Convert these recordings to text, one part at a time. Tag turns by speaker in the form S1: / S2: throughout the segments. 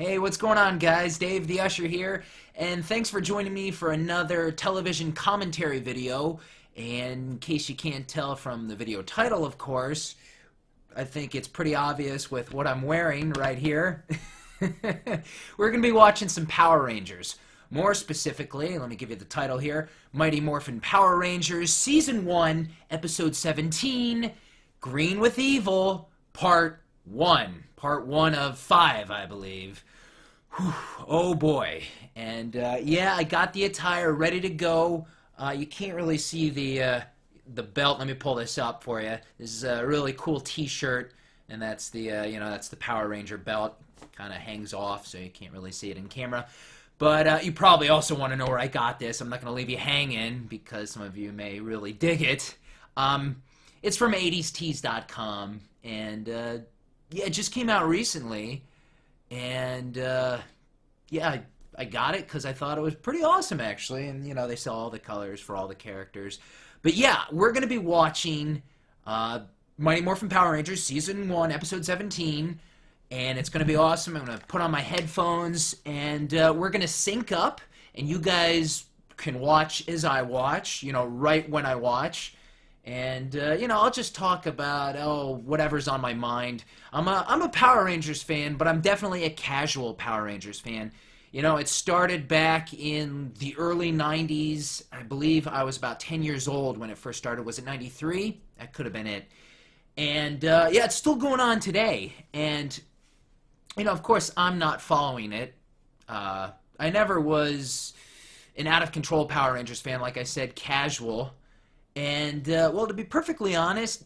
S1: Hey, what's going on, guys? Dave the Usher here, and thanks for joining me for another television commentary video. And in case you can't tell from the video title, of course, I think it's pretty obvious with what I'm wearing right here. We're going to be watching some Power Rangers. More specifically, let me give you the title here, Mighty Morphin Power Rangers Season 1, Episode 17, Green with Evil, Part 1. Part 1 of 5, I believe. Whew, oh boy. And yeah, I got the attire ready to go. You can't really see the belt. Let me pull this up for you. This is a really cool t-shirt, and that's the that's the Power Ranger belt. Kind of hangs off, so you can't really see it in camera. But you probably also want to know where I got this. I'm not going to leave you hanging because some of you may really dig it. It's from 80stees.com, and yeah, it just came out recently, and yeah, I got it because I thought it was pretty awesome, actually, and they sell all the colors for all the characters. But yeah, we're going to be watching Mighty Morphin Power Rangers Season 1, Episode 17, and it's going to be awesome. I'm going to put on my headphones, and we're going to sync up, and you guys can watch as I watch, right when I watch. And, I'll just talk about, whatever's on my mind. I'm a Power Rangers fan, but I'm definitely a casual Power Rangers fan. It started back in the early 90s. I believe I was about 10 years old when it first started. Was it 93? That could have been it. And, yeah, it's still going on today. And, of course, I'm not following it. I never was an out-of-control Power Rangers fan. Like I said, casual. And, well, to be perfectly honest,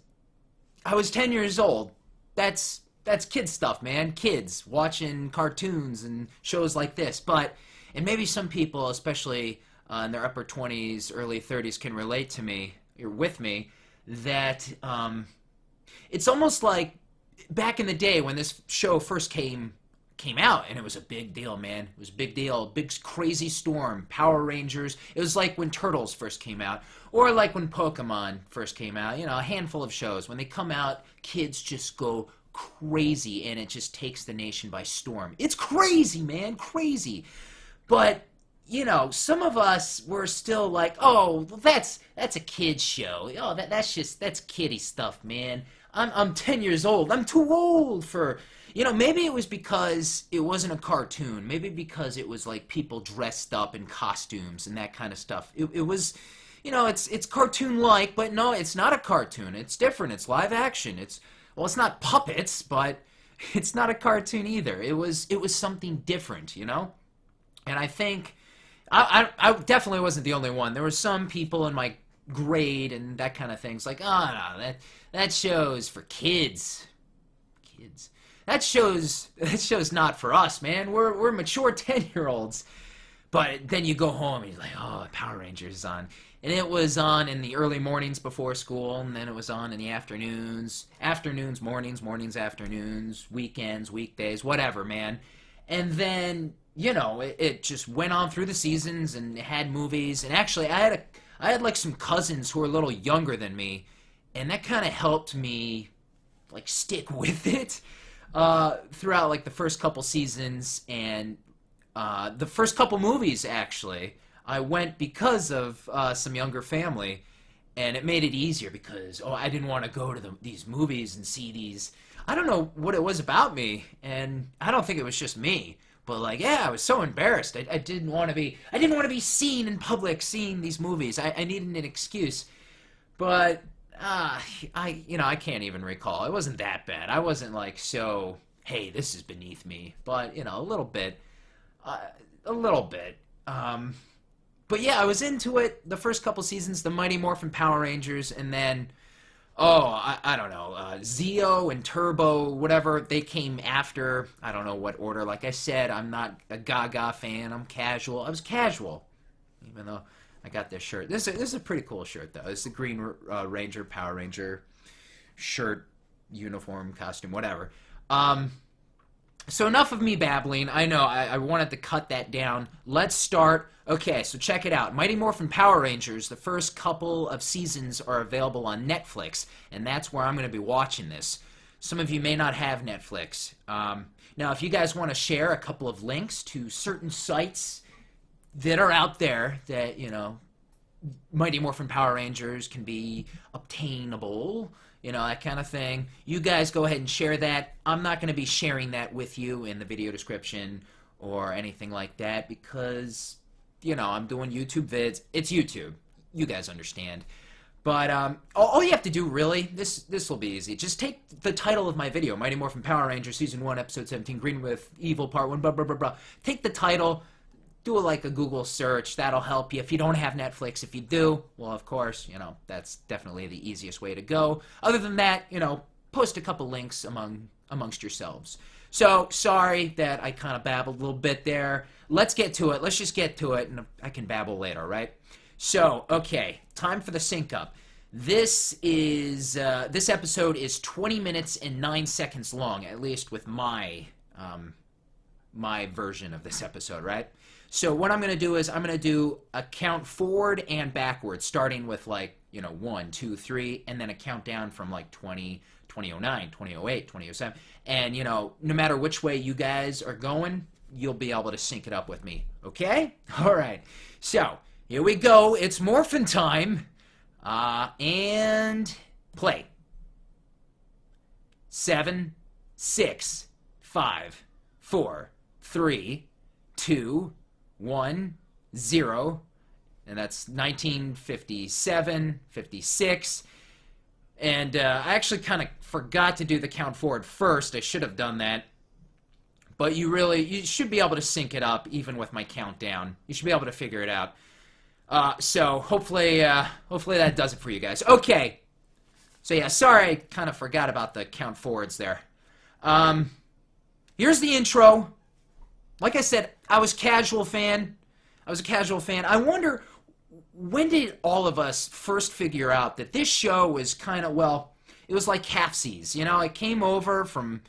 S1: I was 10 years old. That's kid stuff, man. Kids watching cartoons and shows like this. And maybe some people, especially in their upper 20s, early 30s, can relate to me, or with me, that it's almost like back in the day when this show first came out, and it was a big deal, man. It was a big deal, big crazy storm, Power Rangers. It was like when Turtles first came out, or like when Pokemon first came out, a handful of shows. When they come out, kids just go crazy, and it just takes the nation by storm. It's crazy, man, crazy. But, some of us were still like, oh, that's a kid's show. Oh, that's kiddie stuff, man. I'm 10 years old. I'm too old for... maybe it was because it wasn't a cartoon. Maybe because it was like people dressed up in costumes and that kind of stuff. It was, it's cartoon-like, but no, it's not a cartoon. It's different. It's live action. It's not puppets, but it's not a cartoon either. It was something different, And I think I definitely wasn't the only one. There were some people in my grade and that kind of things like, oh no, that show's for kids. Kids. That show's not for us, man. We're mature 10-year-olds. But then you go home and you're like, oh, Power Rangers is on. And it was on in the early mornings before school, and then it was on in the afternoons, mornings, afternoons, weekends, weekdays, whatever, man. And then, it just went on through the seasons and it had movies. And actually, I had like some cousins who were a little younger than me, and that kind of helped me like stick with it. Throughout like the first couple seasons and the first couple movies, actually, I went because of some younger family, and it made it easier because I didn't want to go to these movies and see these. I don't know what it was about me, and I don't think it was just me, but like, yeah, I was so embarrassed. I didn't want to be seen in public seeing these movies. I needed an excuse, but. I can't even recall. It wasn't that bad. I wasn't like, so, hey, this is beneath me. But, a little bit. A little bit. But yeah, I was into it the first couple seasons, the Mighty Morphin Power Rangers, and then, I don't know, Zeo and Turbo, whatever, they came after. I don't know what order. Like I said, I'm not a Gaga fan. I'm casual. I was casual, even though... I got this shirt. This is a pretty cool shirt, though. It's the Green Ranger, Power Ranger shirt, uniform, costume, whatever. So enough of me babbling. I know, I wanted to cut that down. Let's start. Okay, so check it out. Mighty Morphin Power Rangers, the first couple of seasons are available on Netflix, and that's where I'm going to be watching this. Some of you may not have Netflix. Now, if you guys want to share a couple of links to certain sites that are out there that, you know, Mighty Morphin Power Rangers can be obtainable, you know, that kind of thing, you guys go ahead and share that. I'm not going to be sharing that with you in the video description or anything like that because, you know, I'm doing YouTube vids. It's YouTube. You guys understand. But all you have to do, really, this will be easy. Just take the title of my video, Mighty Morphin Power Rangers Season 1, Episode 17, Green with Evil, Part 1, blah, blah, blah, blah. Take the title, do like a Google search. That'll help you. If you don't have Netflix, if you do, well, of course, you know, that's definitely the easiest way to go. Other than that, you know, post a couple links amongst yourselves. So, sorry that I kind of babbled a little bit there. Let's get to it. Let's just get to it, and I can babble later, right? So, okay, time for the sync up. This episode is 20 minutes and 9 seconds long, at least with my my version of this episode, right? So what I'm going to do is I'm going to do a count forward and backward, starting with, like, you know, 1, 2, 3, and then a countdown from like 20, 2009, 2008, 2007. And, you know, no matter which way you guys are going, you'll be able to sync it up with me, okay? All right, so here we go. It's Morphin time. And play. 7, 6, 5, 4, 3, 2, 1, 0. And that's 1957, 56. And I actually kind of forgot to do the count forward first. I should have done that. But you should be able to sync it up even with my countdown. You should be able to figure it out. So hopefully that does it for you guys. Okay. So yeah, sorry I kind of forgot about the count forwards there. Here's the intro. Like I said, I was a casual fan. I wonder, when did all of us first figure out that this show was kind of, well, it was like halfsies, you know? It came over from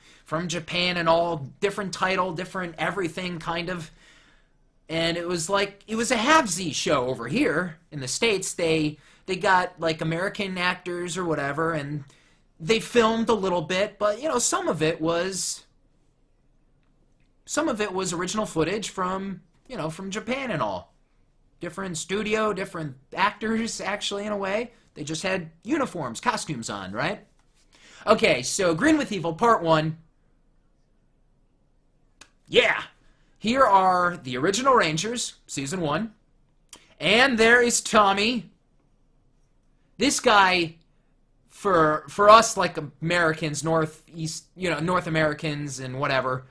S1: Japan and all, different title, different everything, kind of. And it was like, it was a halfsy show over here in the States. They got like American actors or whatever, and they filmed a little bit, but you know, some of it was original footage from, you know, from Japan and all. Different studio, different actors, actually, in a way. They just had uniforms, costumes on, right? Okay, so Green with Evil, Part 1. Yeah! Here are the original Rangers, Season 1. And there is Tommy. This guy, for us, like Americans, North Americans and whatever,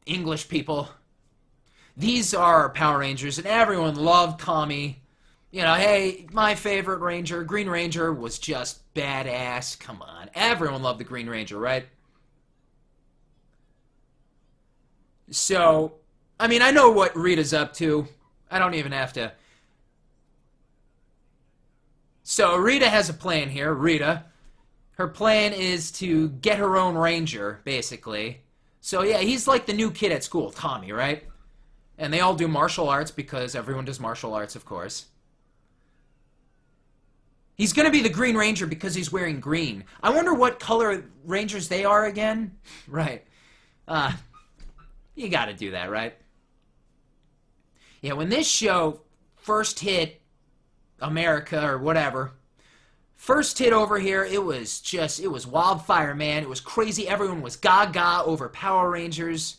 S1: English people, these are Power Rangers, and everyone loved Tommy. You know, hey, my favorite Ranger, Green Ranger, was just badass. Come on. Everyone loved the Green Ranger, right? So, I mean, I know what Rita's up to. I don't even have to. So, Rita has a plan here. Rita. Her plan is to get her own Ranger, basically. So, yeah, he's like the new kid at school, Tommy, right? And they all do martial arts because everyone does martial arts, of course. He's going to be the Green Ranger because he's wearing green. I wonder what color Rangers they are again. Right. You got to do that, right? Yeah, when this show first hit America or whatever, first hit over here, it was wildfire, man. It was crazy. Everyone was gaga over Power Rangers.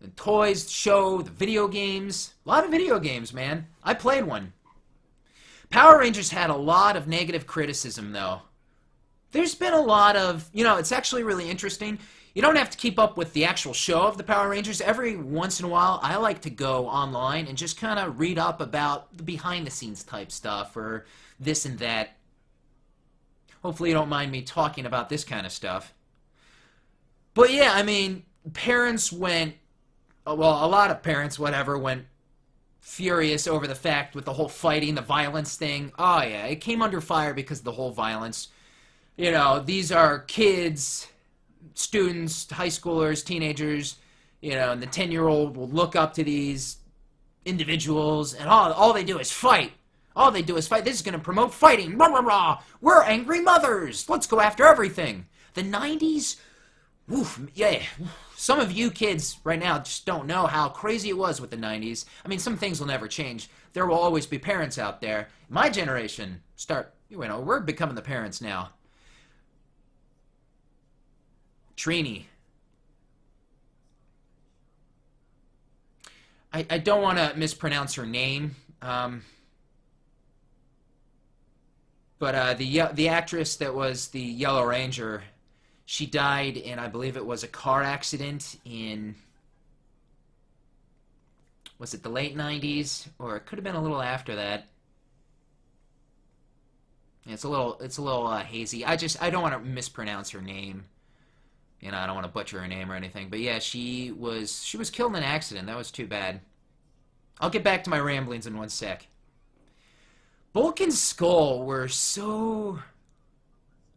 S1: The toys, the show, the video games. A lot of video games, man. I played one. Power Rangers had a lot of negative criticism, though. There's been a lot of, you know, it's actually really interesting. You don't have to keep up with the actual show of the Power Rangers. Every once in a while, I like to go online and just kind of read up about the behind-the-scenes type stuff or this and that. Hopefully you don't mind me talking about this kind of stuff. But yeah, I mean, parents went, well, a lot of parents, whatever, went furious over the fact with the whole fighting, the violence thing. Oh yeah, it came under fire because of the whole violence. You know, these are kids, students, high schoolers, teenagers, you know, and the 10-year-old will look up to these individuals, and all they do is fight. All they do is fight. This is going to promote fighting. Rah, rah, rah. We're angry mothers. Let's go after everything. The 90s, woof, yeah. Some of you kids right now just don't know how crazy it was with the 90s. I mean, some things will never change. There will always be parents out there. My generation, we're becoming the parents now. Trini. I don't want to mispronounce her name. But the actress that was the Yellow Ranger, she died in, I believe it was a car accident in, was it the late 90s? Or it could have been a little after that. It's a little hazy. I don't want to mispronounce her name. You know, I don't want to butcher her name or anything. But yeah, she was killed in an accident. That was too bad. I'll get back to my ramblings in one sec. Bulk and Skull were so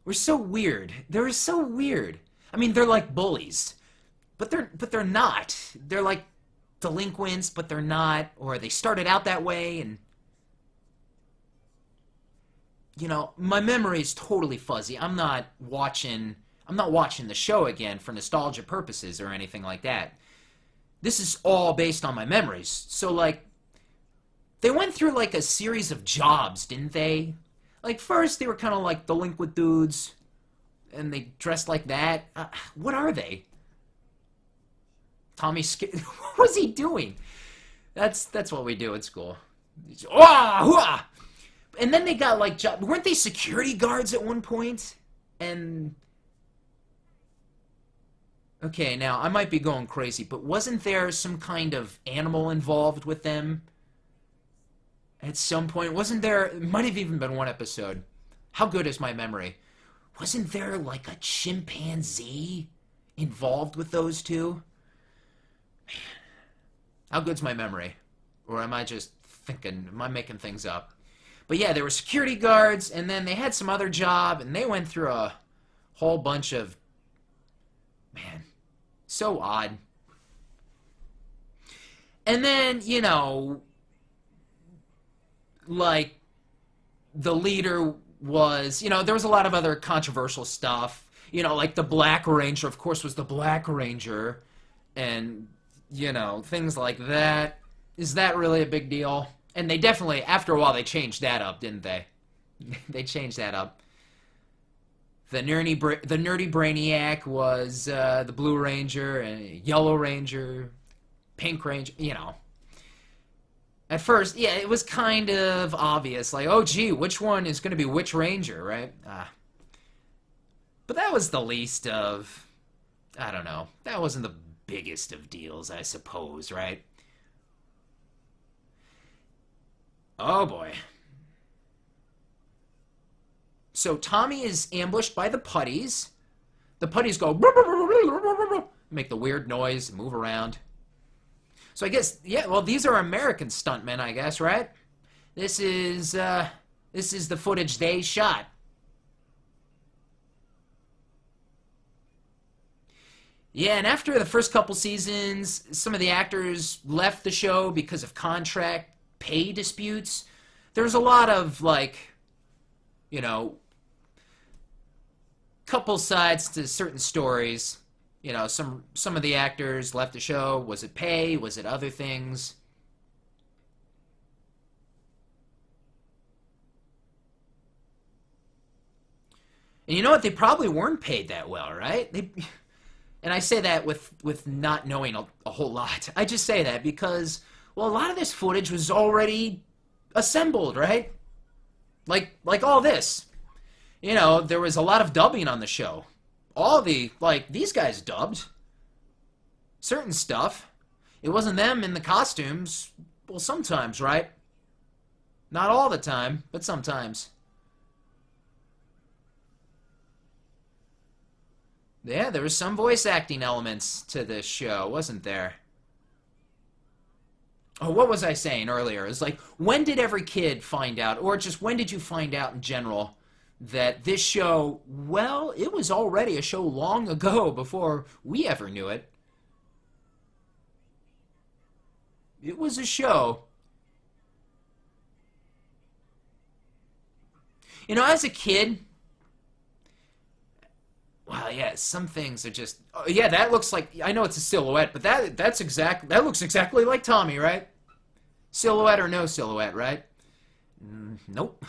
S1: weird. They were so weird. I mean, they're like bullies, but they're not. They're like delinquents, but they're not. Or they started out that way, and you know, my memory is totally fuzzy. I'm not watching the show again for nostalgia purposes or anything like that. This is all based on my memories. So, like, they went through, like, a series of jobs, didn't they? Like, first, they were kind of like delinquent dudes, and they dressed like that. What are they? Tommy what was he doing? That's what we do at school. And then they got, like, weren't they security guards at one point? And okay, now, I might be going crazy, but wasn't there some kind of animal involved with them? At some point, wasn't there, it might have even been one episode. How good is my memory? Wasn't there, like, a chimpanzee involved with those two? Man, how good's my memory? Or am I just thinking, am I making things up? But yeah, there were security guards, and then they had some other job, and they went through a whole bunch of, man, so odd. And then, you know, like, the leader was, you know, there was a lot of other controversial stuff. You know, like the Black Ranger, of course, was the Black Ranger. And, you know, things like that. Is that really a big deal? And they definitely, after a while, they changed that up, didn't they? They changed that up. The nerdy Brainiac was the Blue Ranger, and Yellow Ranger, Pink Ranger, you know. At first, yeah, it was kind of obvious, like, oh, gee, which one is going to be which Ranger, right? But that was the least of, I don't know, that wasn't the biggest of deals, I suppose, right? Oh, boy. So Tommy is ambushed by the putties. The putties go, make the weird noise, move around. So I guess, yeah, well, these are American stuntmen, I guess, right? This is the footage they shot. Yeah, and after the first couple seasons, some of the actors left the show because of contract pay disputes. There's a lot of, like, you know, couple sides to certain stories. You know, some of the actors left the show. Was it pay? Was it other things? And you know what? They probably weren't paid that well, right? And I say that with not knowing a whole lot. I just say that because, well, a lot of this footage was already assembled, right? Like all this. You know, there was a lot of dubbing on the show. These guys dubbed certain stuff. It wasn't them in the costumes. Well, sometimes, right? Not all the time, but sometimes. Yeah, there was some voice acting elements to this show, wasn't there? Oh, what was I saying earlier? It's like, when did every kid find out, or just when did you find out in general that this show, well, it was already a show long ago before we ever knew it. It was a show. You know, as a kid, wow, yeah, some things are just... Oh, yeah, that looks like... I know it's a silhouette, but that looks exactly like Tommy, right? Silhouette or no silhouette, right? Nope.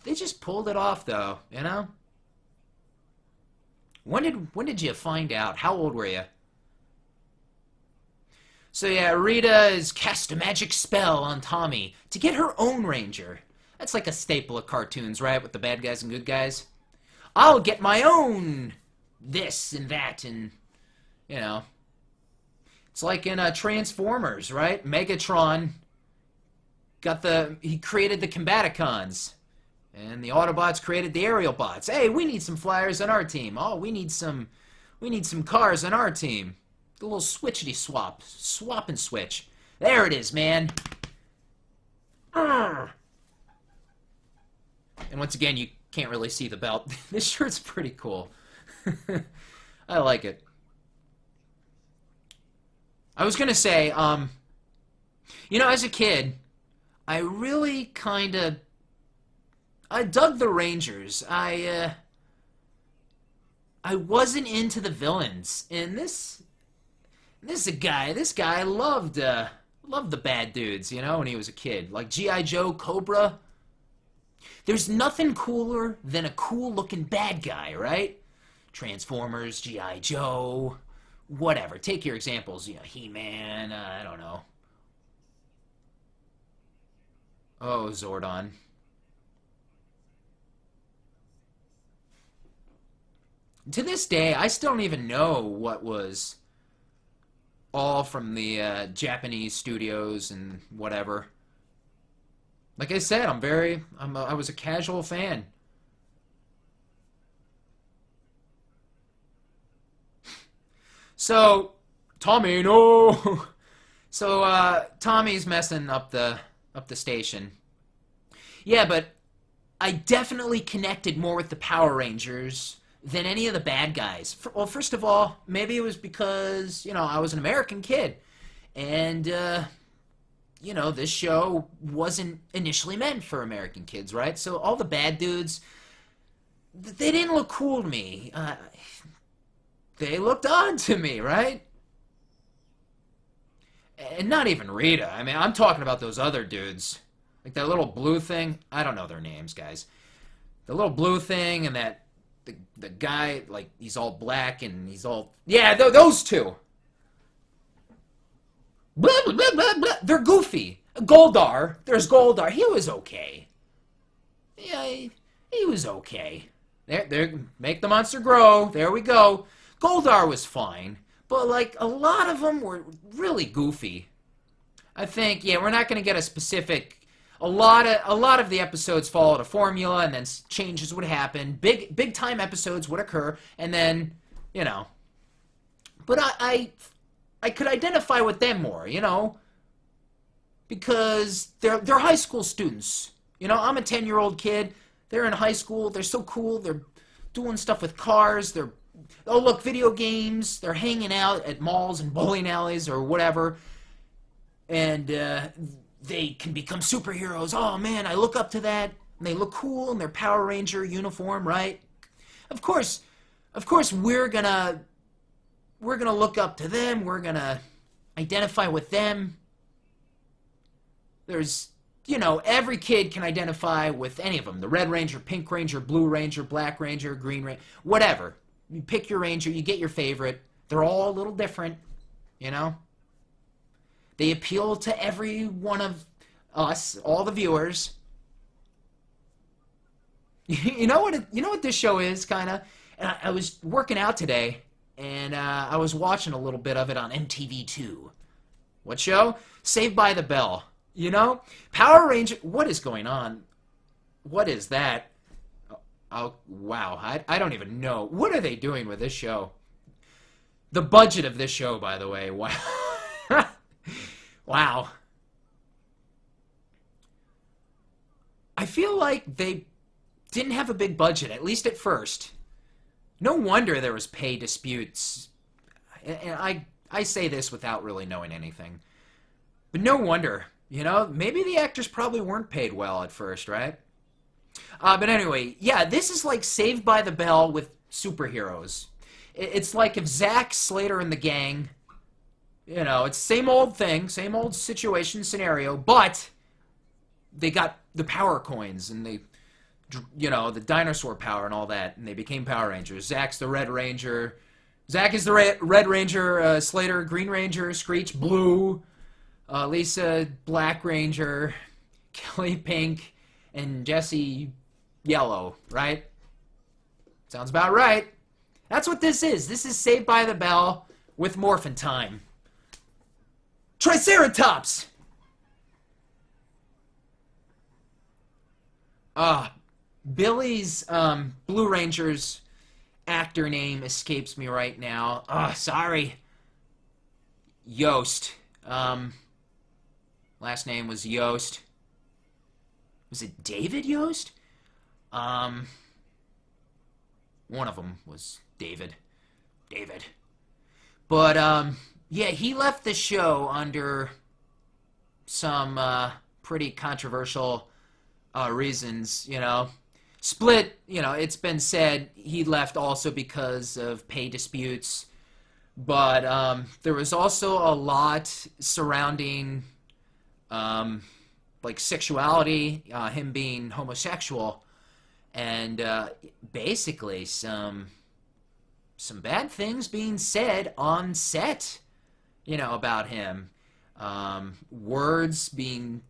S1: They just pulled it off, though, you know? When did you find out? How old were you? So yeah, Rita has cast a magic spell on Tommy to get her own ranger. That's like a staple of cartoons, right? With the bad guys and good guys. I'll get my own this and that, and, you know. It's like in Transformers, right? Megatron he created the Combaticons. And the Autobots created the aerial bots. Hey, we need some flyers on our team. Oh, we need some cars on our team. The little switchity swap. Swap and switch. There it is, man. Urgh. And once again, you can't really see the belt. This shirt's pretty cool. I like it. I was gonna say, you know, as a kid, I really I dug the Rangers. I wasn't into the villains, and this guy loved the bad dudes, you know, when he was a kid, like G.I. Joe, Cobra. There's nothing cooler than a cool-looking bad guy, right? Transformers, G.I. Joe, whatever. Take your examples, you know, He-Man, I don't know. Oh, Zordon. To this day, I still don't even know what was all from the Japanese studios and whatever. Like I said, I was a casual fan. So, Tommy, no. So, Tommy's messing up the station. Yeah, but I definitely connected more with the Power Rangers than any of the bad guys. Well, first of all, maybe it was because, you know, I was an American kid. And, you know, this show wasn't initially meant for American kids, right? So all the bad dudes, they didn't look cool to me. They looked odd to me, right? And not even Rita. I mean, I'm talking about those other dudes. Like that little blue thing. I don't know their names, guys. The little blue thing and that... The guy, like, he's all black and he's all... Yeah, those two. Blah, blah, blah, blah, blah. They're goofy. Goldar. There's Goldar. He was okay. Yeah, he was okay. There, make the monster grow. There we go. Goldar was fine. But, like, a lot of them were really goofy. I think, yeah, we're not going to get a specific... A lot of the episodes followed a formula, and then changes would happen. Big time episodes would occur, and then, you know. But I could identify with them more, you know, because they're high school students. You know, I'm a 10-year-old kid. They're in high school. They're so cool. They're doing stuff with cars. Oh look, video games. They're hanging out at malls and bowling alleys or whatever, and they can become superheroes. Oh man, I look up to that. And they look cool in their Power Ranger uniform, right? Of course we're gonna look up to them. We're gonna identify with them. There's, you know, every kid can identify with any of them. The Red Ranger, Pink Ranger, Blue Ranger, Black Ranger, Green Ranger, whatever. You pick your Ranger, you get your favorite. They're all a little different, you know? They appeal to every one of us, all the viewers. You know what this show is, kind of? And I was working out today, and I was watching a little bit of it on MTV2. What show? Saved by the Bell. You know? Power Ranger... What is going on? What is that? Oh, wow. I don't even know. What are they doing with this show? The budget of this show, by the way. Wow. Wow. I feel like they didn't have a big budget, at least at first. No wonder there was pay disputes. And I say this without really knowing anything. But no wonder. You know, maybe the actors probably weren't paid well at first, right? But anyway, yeah, this is like Saved by the Bell with superheroes. It's like if Zack Slater and the gang, you know, it's same old thing, same old situation, scenario, but they got the power coins and they, you know, the dinosaur power and all that, and they became Power Rangers. Zack's the Red Ranger. Zack is the Red Ranger, Slater, Green Ranger, Screech, Blue, Lisa, Black Ranger, Kelly, Pink, and Jesse, Yellow, right? Sounds about right. That's what this is. This is Saved by the Bell with Morphin time. Triceratops! Billy's, Blue Ranger's actor name escapes me right now. Sorry. Yost. Last name was Yost. Was it David Yost? One of them was David. But, yeah, he left the show under some, pretty controversial, reasons, you know. Split, you know, it's been said he left also because of pay disputes. But, there was also a lot surrounding, like sexuality, him being homosexual, and basically some bad things being said on set, you know, about him. Words being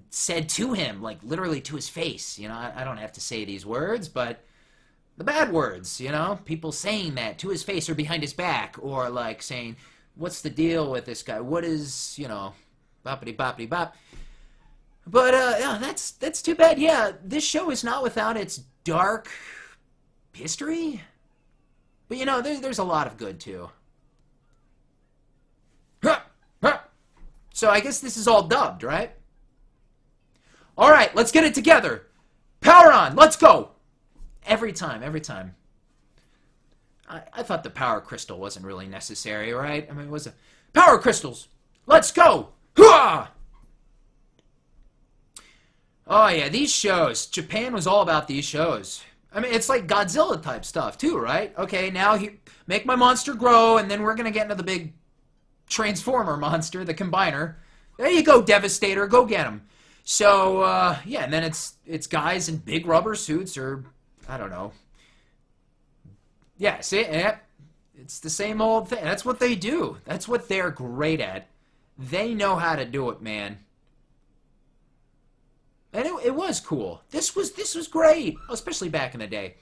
S1: said to him, like literally to his face. You know, I don't have to say these words, but the bad words, you know, people saying that to his face or behind his back, or like saying, "What's the deal with this guy? What is, you know, boppity boppity bop." But, yeah, that's too bad. Yeah, this show is not without its dark history. But, you know, there's a lot of good, too. So I guess this is all dubbed, right? All right, let's get it together. Power on, let's go. Every time. I thought the power crystal wasn't really necessary, right? I mean, it was a power crystals. Let's go. Hooah! Oh, yeah, these shows. Japan was all about these shows. I mean, it's like Godzilla-type stuff, too, right? Okay, now make my monster grow, and then we're going to get into the big Transformer monster, the Combiner. There you go, Devastator. Go get him. So, yeah, and then it's guys in big rubber suits, or, I don't know. Yeah, see? Yeah, it's the same old thing. That's what they do. That's what they're great at. They know how to do it, man. And it was cool. This was great, especially back in the day.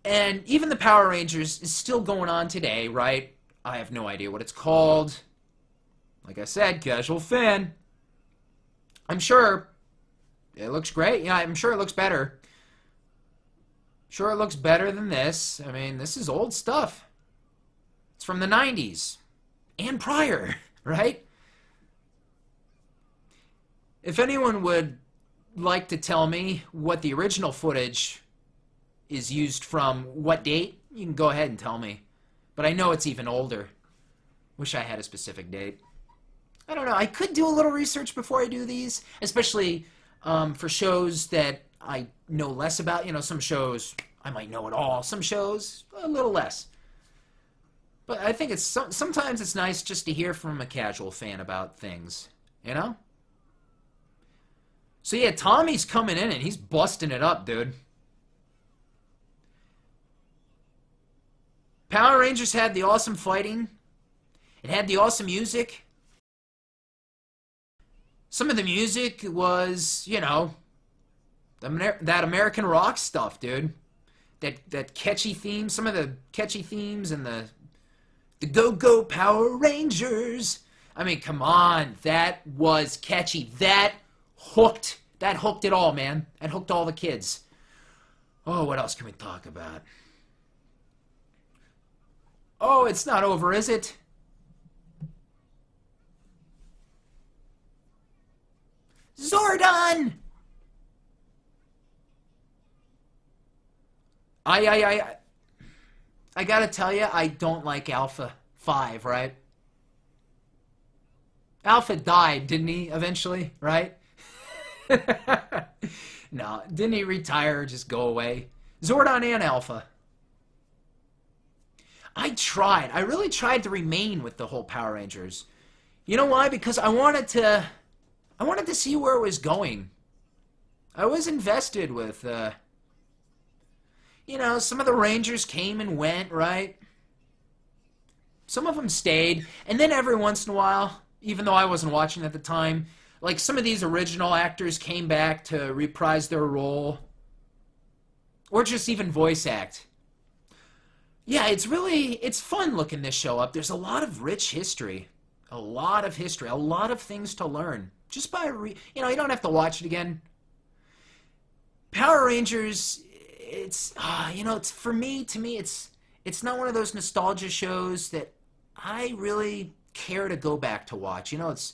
S1: And even the Power Rangers is still going on today, right? I have no idea what it's called. Like I said, casual fan. I'm sure it looks great. Yeah, I'm sure it looks better. Sure it looks better than this. I mean, this is old stuff. It's from the 90s. And prior, right? If anyone would like to tell me what the original footage is used from what date, you can go ahead and tell me. But I know it's even older. Wish I had a specific date. I don't know. I could do a little research before I do these, especially for shows that I know less about. You know, some shows I might know it all. Some shows a little less. But I think it's sometimes it's nice just to hear from a casual fan about things, you know? So yeah, Tommy's coming in and he's busting it up, dude. Power Rangers had the awesome fighting. It had the awesome music. Some of the music was, you know, that American rock stuff, dude. That catchy theme, some of the catchy themes and the Go-Go Power Rangers. I mean, come on, that was catchy. That hooked it all, man. That hooked all the kids. Oh, what else can we talk about? Oh, it's not over, is it? Zordon! I gotta tell you, I don't like Alpha 5, right? Alpha died, didn't he, eventually, right? No, didn't he retire or just go away? Zordon and Alpha. I really tried to remain with the whole Power Rangers. You know why? Because I wanted to see where it was going. I was invested with, you know, some of the Rangers came and went, right? Some of them stayed, and then every once in a while, even though I wasn't watching at the time, like some of these original actors came back to reprise their role, or just even voice act. Yeah, it's fun looking this show up. There's a lot of rich history. A lot of history. A lot of things to learn. Just by, you know, you don't have to watch it again. Power Rangers, it's, you know, it's, to me, it's not one of those nostalgia shows that I really care to go back to watch. You know, it's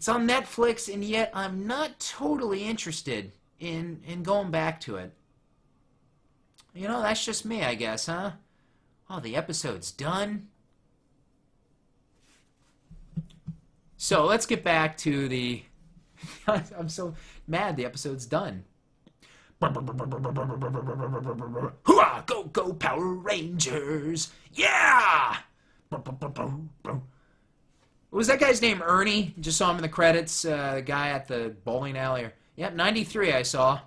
S1: on Netflix, and yet I'm not totally interested in going back to it. You know, that's just me, I guess, huh? Oh, the episode's done. So let's get back to the... I'm so mad the episode's done. Hooah! Go, go, Power Rangers! Yeah! Was that guy's name Ernie? Just saw him in the credits. The guy at the bowling alley. Yep, 93 I saw.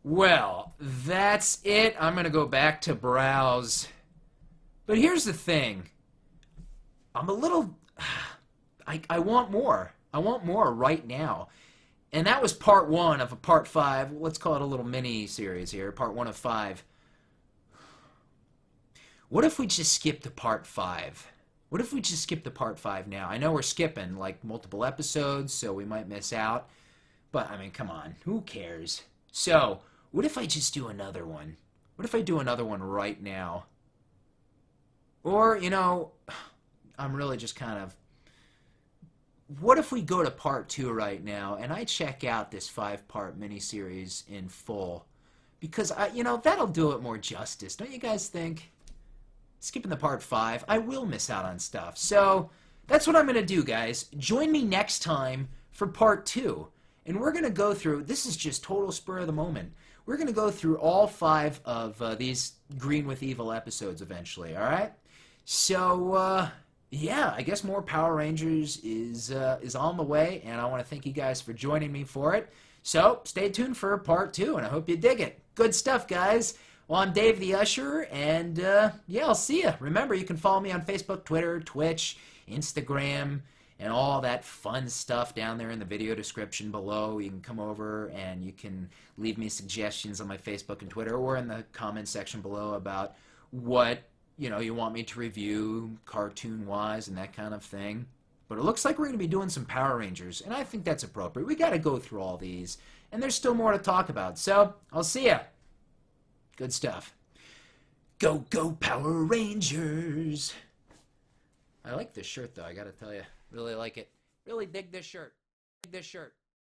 S1: Well, that's it. I'm going to go back to browse. But here's the thing. I'm a little... I want more. I want more right now. And that was part 1 of a part 5. Let's call it a little mini-series here. Part 1 of 5. What if we just skip to part 5? What if we just skip to part 5 now? I know we're skipping, like, multiple episodes, so we might miss out. But, I mean, come on. Who cares? So... what if I just do another one? What if I do another one right now? Or, you know, I'm really just kind of... what if we go to part 2 right now and I check out this 5-part miniseries in full? Because, you know, that'll do it more justice. Don't you guys think? Skipping the part 5, I will miss out on stuff. So, that's what I'm going to do, guys. Join me next time for part 2. And we're going to go through... this is just total spur of the moment. We're going to go through all 5 of these Green with Evil episodes eventually, alright? So, yeah, I guess more Power Rangers is on the way, and I want to thank you guys for joining me for it. So, stay tuned for part 2, and I hope you dig it. Good stuff, guys. Well, I'm Dave the Usher, and, yeah, I'll see you. Remember, you can follow me on Facebook, Twitter, Twitch, Instagram, and all that fun stuff down there in the video description below. You can come over and you can leave me suggestions on my Facebook and Twitter, or in the comment section below about what, you know, you want me to review cartoon-wise and that kind of thing. But it looks like we're going to be doing some Power Rangers, and I think that's appropriate. We got to go through all these, and there's still more to talk about. So, I'll see ya. Good stuff. Go, go, Power Rangers! I like this shirt, though, I got to tell you. Really like it. Really dig this shirt. Dig this shirt.